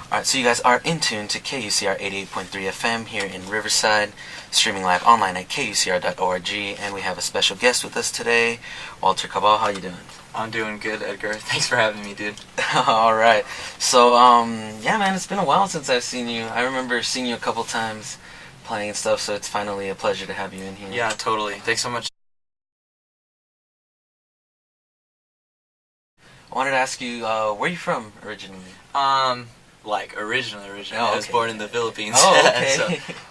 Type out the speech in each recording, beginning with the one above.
Alright, so you guys are in tune to KUCR 88.3 FM here in Riverside, streaming live online at kucr.org, and we have a special guest with us today, Walter Cabal. How you doing? I'm doing good, Edgar. Thanks for having me, dude. Alright, so, yeah, man, it's been a while since I've seen you. I remember seeing you a couple times playing and stuff, so it's finally a pleasure to have you in here. Yeah, totally. Thanks so much. I wanted to ask you, where are you from originally? Originally, Oh, okay. I was born in the Philippines. Oh, okay. So,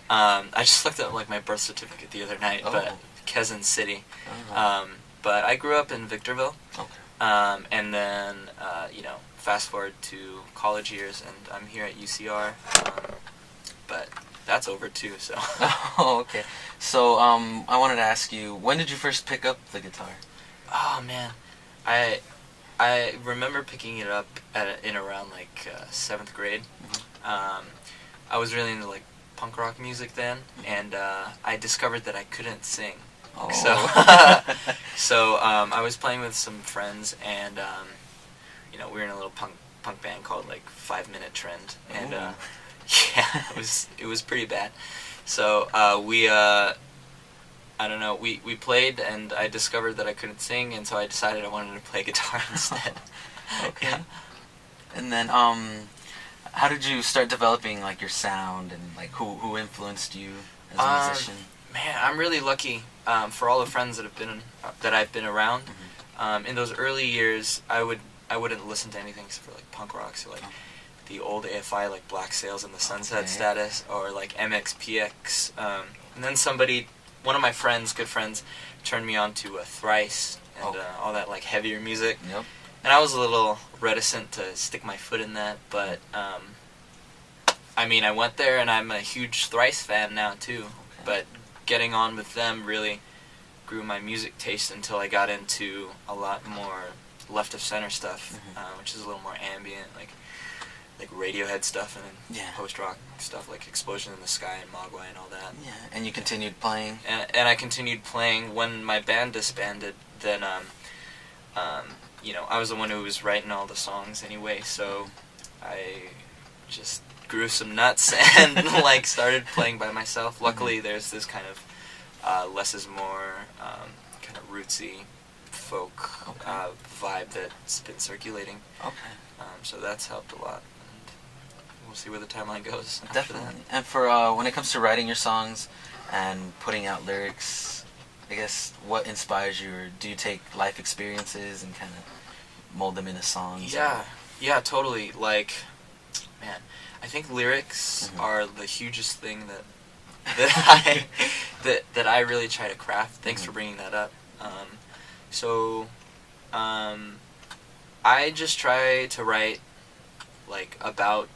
I just looked up like my birth certificate the other night, but Quezon City. But I grew up in Victorville. Okay. And then, fast forward to college years, and I'm here at UCR. But that's over too, so. Oh, okay. So, I wanted to ask you, when did you first pick up the guitar? Oh, man. I remember picking it up in around like 7th grade. Mm-hmm. I was really into like punk rock music then, and I discovered that I couldn't sing. Oh. So I was playing with some friends, and we were in a little punk band called like 5 Minute Trend, and yeah, it was pretty bad. So we played, and I discovered that I couldn't sing, and so I decided I wanted to play guitar instead. Okay. Yeah. And then, how did you start developing like your sound, and like who influenced you as a musician? Man, I'm really lucky for all the friends that I've been around. Mm-hmm. In those early years, I wouldn't listen to anything except for like punk rock, so like the old AFI, like Black Sails and the Sunset Status, or like MXPX, and then one of my good friends, turned me on to Thrice and all that like heavier music. Yep. And I was a little reticent to stick my foot in that, but I went there, and I'm a huge Thrice fan now too. Okay. But getting on with them really grew my music taste until I got into a lot more left of center stuff, which is a little more ambient, like Radiohead stuff, and then post rock stuff like Explosion in the Sky and Mogwai and all that. Yeah, and you continued playing. And I continued playing when my band disbanded. Then I was the one who was writing all the songs anyway, so I just grew some nuts and like started playing by myself. Luckily, there's this kind of less is more kind of rootsy folk vibe that's been circulating. Okay. So that's helped a lot. We'll see where the timeline goes. Definitely. And for when it comes to writing your songs and putting out lyrics, I guess what inspires you, or do you take life experiences and kind of mold them into songs? Yeah, totally. Like, man, I think lyrics are the hugest thing that I really try to craft. Thanks for bringing that up. I just try to write like about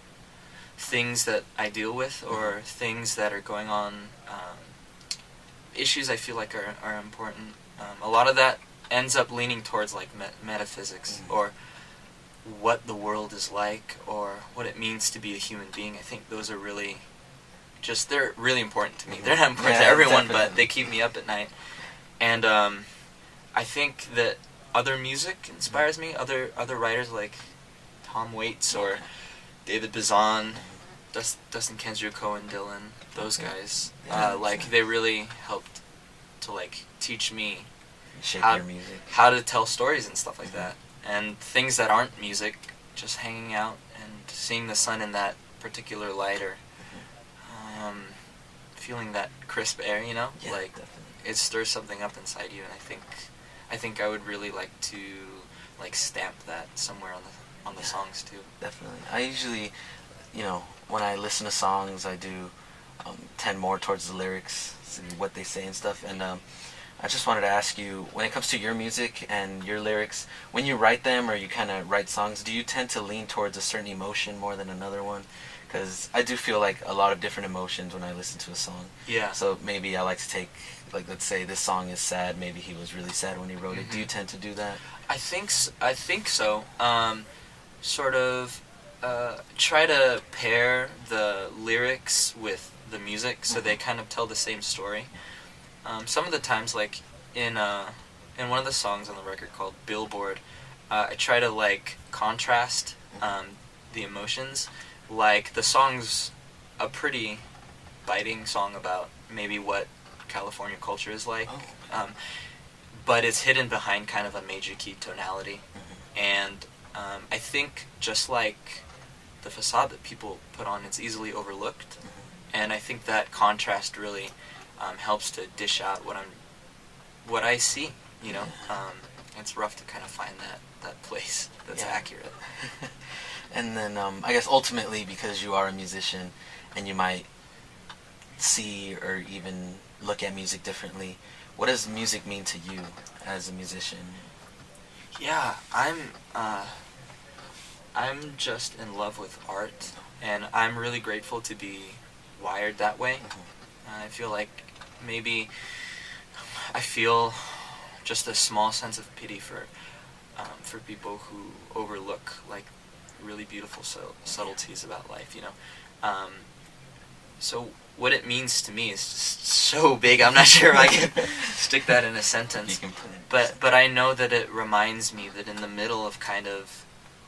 things that I deal with, or things that are going on, issues I feel like are important. A lot of that ends up leaning towards like metaphysics, or what the world is like, or what it means to be a human being. I think those are really they're really important to me. They're not important to everyone, but they keep me up at night. And I think that other music inspires me. Other writers like Tom Waits or David Bazan, Dustin Kensrue, Cohen, Dylan, those guys, they really helped to like teach me shape your music, how to tell stories and stuff like that, and things that aren't music, just hanging out and seeing the sun in that particular light, or feeling that crisp air, like definitely. It stirs something up inside you, and I think I would really like to like stamp that somewhere on the songs too. Definitely. I usually, when I listen to songs, I do tend more towards the lyrics, what they say and stuff. And I just wanted to ask you, when it comes to your music and your lyrics, when you write them or you kind of write songs, do you tend to lean towards a certain emotion more than another one? Because I do feel like a lot of different emotions when I listen to a song. Yeah. So maybe I like to take, like, let's say this song is sad, maybe he was really sad when he wrote it. Do you tend to do that? I think so. Sort of try to pair the lyrics with the music so they kind of tell the same story. Some of the times, like in one of the songs on the record called Billboard, I try to like contrast the emotions like the song's a pretty biting song about maybe what California culture is like, Oh. but it's hidden behind kind of a major key tonality. Mm-hmm. And I think just like the facade that people put on, it's easily overlooked. Mm-hmm. And I think that contrast really helps to dish out what I see. You know, it's rough to kind of find that place that's accurate. And then I guess ultimately, because you are a musician and you might see or even look at music differently, what does music mean to you as a musician? Yeah, I'm just in love with art, and I'm really grateful to be wired that way. Mm-hmm. I feel like maybe I feel just a small sense of pity for people who overlook like really beautiful subtleties about life, you know. So what it means to me is just so big. I'm not sure if I can stick that in a sentence. You can put it. But I know that it reminds me that in the middle of kind of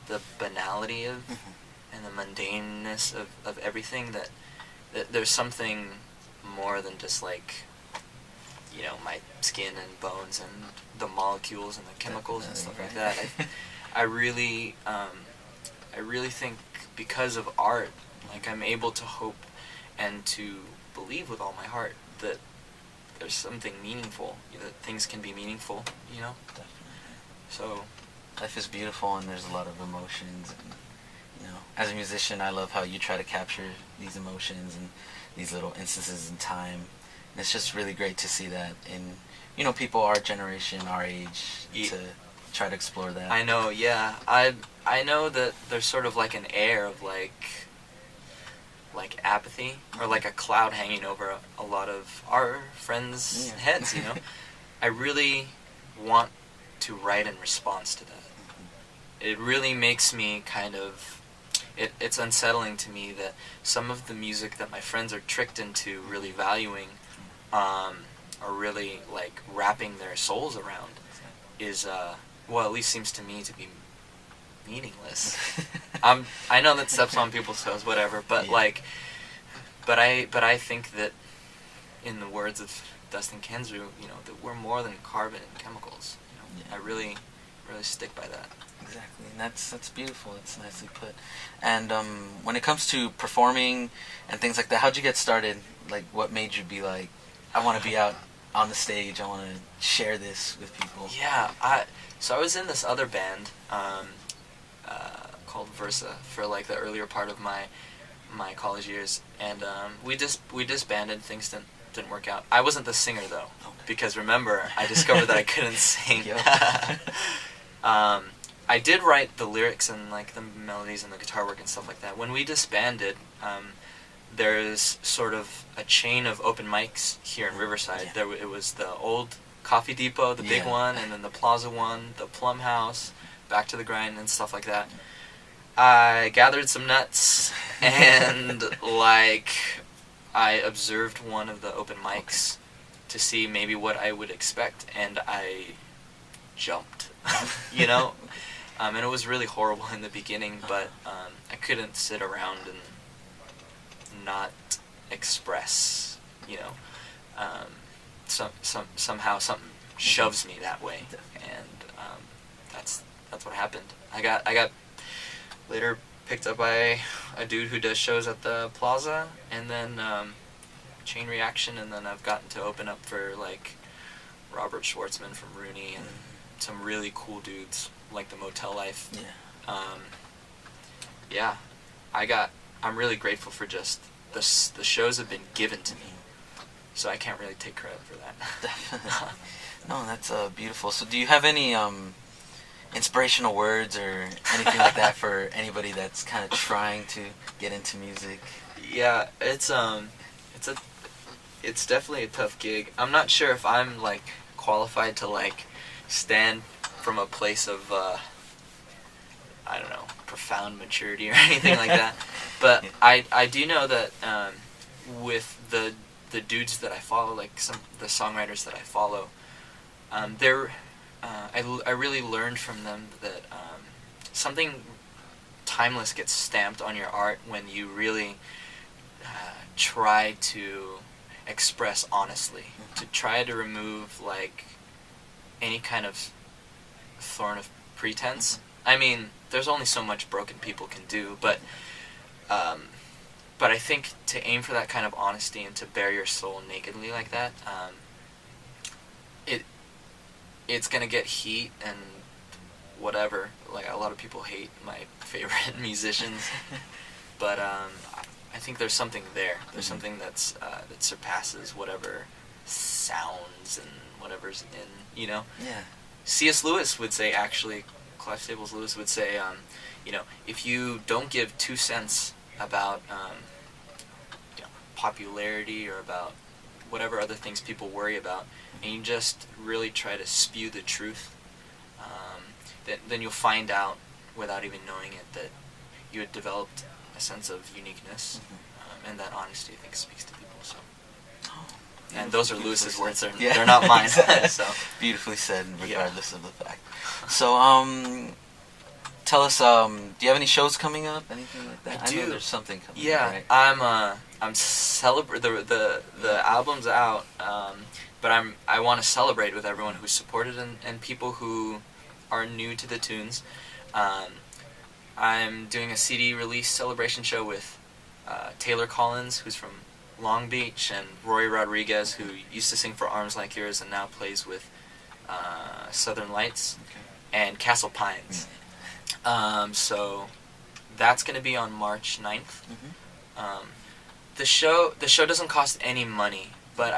the banality of Mm-hmm. and the mundaneness of everything, that there's something more than just like, you know, my skin and bones and the molecules and the chemicals and stuff like that. I really think because of art, like I'm able to hope and to believe with all my heart that there's something meaningful, that things can be meaningful, you know? Definitely. So Life is beautiful and there's a lot of emotions, and you know, as a musician I love how you try to capture these emotions and these little instances in time. And it's just really great to see that in, you know, people our generation, our age, to try to explore that. I know, yeah. I know that there's sort of like an air of like apathy, or like a cloud hanging over a lot of our friends' heads, you know? I really want to write in response to that. It really makes me kind of... It's unsettling to me that some of the music that my friends are tricked into really valuing, or really like wrapping their souls around, is, well, at least seems to me to be meaningless. I know that steps on people's toes, whatever, but but I think that, in the words of Dustin Kensrue, you know, that we're more than carbon and chemicals. You know? I really stick by that. Exactly, and that's beautiful. It's nicely put. And when it comes to performing and things like that, how'd you get started? Like, what made you be like, I want to be out on the stage, I want to share this with people? Yeah, so I was in this other band called Versa for like the earlier part of my college years, and we disbanded. Things didn't work out. I wasn't the singer though, because remember, I discovered that I couldn't sing. I did write the lyrics and like the melodies and the guitar work and stuff like that. When we disbanded, there's sort of a chain of open mics here in Riverside. It was the old Coffee Depot, the big one, and then the Plaza one, the Plum House, Back to the Grind, and stuff like that. I gathered some nuts, and like I observed one of the open mics to see maybe what I would expect, and I jumped, you know? And it was really horrible in the beginning, but I couldn't sit around and not express, you know. Somehow something shoves me that way, and that's what happened. I got later picked up by a dude who does shows at the Plaza, and then Chain Reaction, and then I've gotten to open up for like Robert Schwartzman from Rooney and some really cool dudes like the Motel Life. I'm really grateful for just the shows have been given to me, so I can't really take credit for that. No, that's beautiful. So do you have any inspirational words or anything like that for anybody that's kind of trying to get into music? Yeah, it's definitely a tough gig. I'm not sure if I'm like qualified to like stand from a place of I don't know, profound maturity or anything like that. But I do know that with the dudes that I follow, like the songwriters that I follow, I really learned from them that something timeless gets stamped on your art when you really try to express honestly, to try to remove like any kind of thorn of pretense. I mean, there's only so much broken people can do, but I think to aim for that kind of honesty and to bare your soul nakedly like that, it's gonna get heat and whatever. Like, a lot of people hate my favorite musicians, but I think there's something there. There's something that's that surpasses whatever sounds and whatever's in, you know? Yeah. C.S. Lewis would say, actually, Clive Staples Lewis would say, you know, if you don't give 2 cents about you know, popularity or about whatever other things people worry about, and you just really try to spew the truth, then you'll find out, without even knowing it, that you had developed a sense of uniqueness, and that honesty, I think, speaks to people. So, and those are Lewis's words; they're not mine. So beautifully said, regardless of the fact. So, tell us, do you have any shows coming up? Anything like that? I do. know there's something coming. Yeah, up, right? I'm the album's out, but I want to celebrate with everyone who supported and people who are new to the tunes. I'm doing a CD release celebration show with Taylor Collins, who's from Long Beach, and Roy Rodriguez, who used to sing for Arms Like Yours and now plays with Southern Lights, and Castle Pines. So that's going to be on March 9th. The show doesn't cost any money, but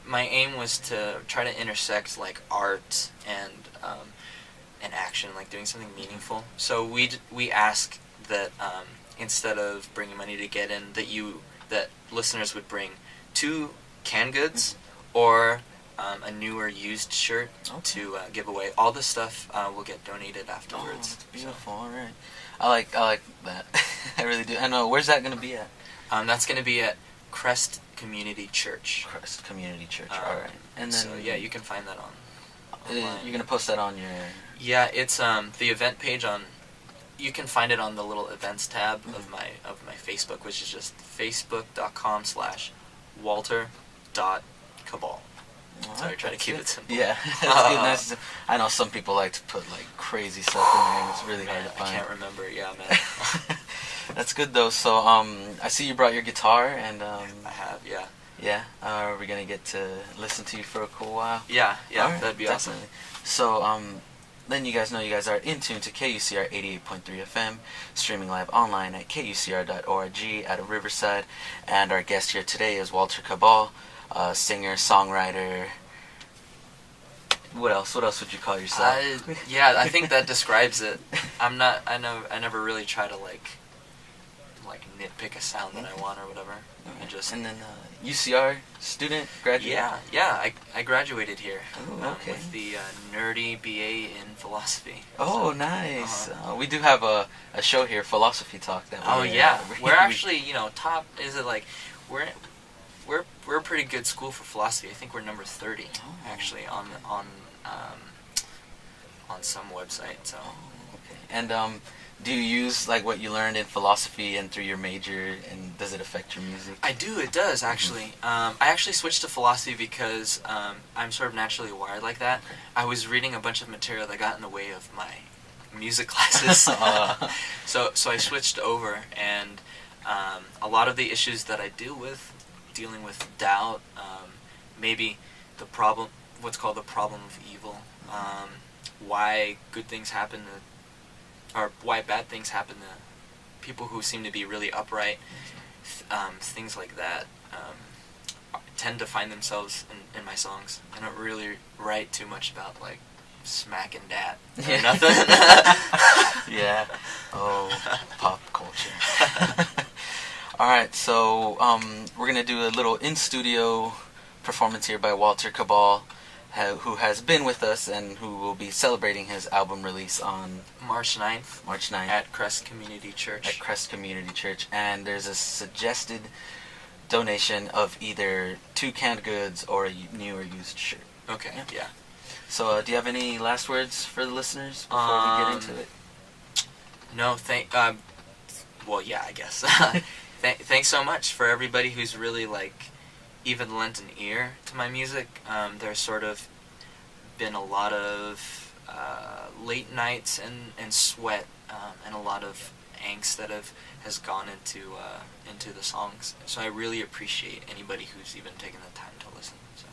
my aim was to try to intersect like art and action, like doing something meaningful. So we ask that instead of bringing money to get in, that listeners would bring 2 canned goods or a new or used shirt to give away. All the stuff will get donated afterwards. Oh, that's beautiful. All right, I like that. I really do. I know. Where's that going to be at? That's going to be at Crest Community Church. Crest Community Church. All right. And then, so yeah, you can find that on. You're gonna post that on your. Yeah, it's the event page on. You can find it on the little events tab of my Facebook, which is just facebook.com/Walter.Cabal. So I try to keep it simple. Yeah, that's good. I know some people like to put like crazy stuff in there, and it's really hard to find. I can't remember. Yeah, man. That's good though. So I see you brought your guitar, and I have. Yeah. Yeah. Are we gonna get to listen to you for a cool while? Yeah. Yeah. Right, that'd be definitely. Awesome. So then you guys know you guys are in tune to KUCR 88.3 FM, streaming live online at kucr.org out of Riverside, and our guest here today is Walter Cabal, singer, songwriter. What else? What else would you call yourself? Yeah, I think that describes it. I never really try to like nitpick a sound that I want or whatever. And then UCR student, graduate. Yeah. I graduated here. Oh, okay. With the nerdy BA in philosophy. Oh, so, nice. We do have a show here, Philosophy Talk. We're actually top. Is it like we're a pretty good school for philosophy. I think we're number 30 actually on some website. So. Okay. And do you use like what you learned in philosophy and through your major, and does it affect your music? I do. It does actually. I actually switched to philosophy because I'm sort of naturally wired like that. Okay. I was reading a bunch of material that got in the way of my music classes, so I switched over, and a lot of the issues that I dealing with doubt, maybe what's called the problem of evil, why good things happen to. Or why bad things happen to people who seem to be really upright, things like that tend to find themselves in my songs. I don't really write too much about like smacking dat or nothing. Yeah. Oh, pop culture. All right, so we're gonna do a little in-studio performance here by Walter Cabal, who has been with us and who will be celebrating his album release on March 9th. At Crest Community Church. And there's a suggested donation of either 2 canned goods or a new or used shirt. Okay, yeah. So do you have any last words for the listeners before we get into it? No, well, yeah, I guess. Thanks so much for everybody who's really like even lent an ear to my music. There's sort of been a lot of late nights and sweat and a lot of angst that has gone into the songs. So I really appreciate anybody who's even taken the time to listen. So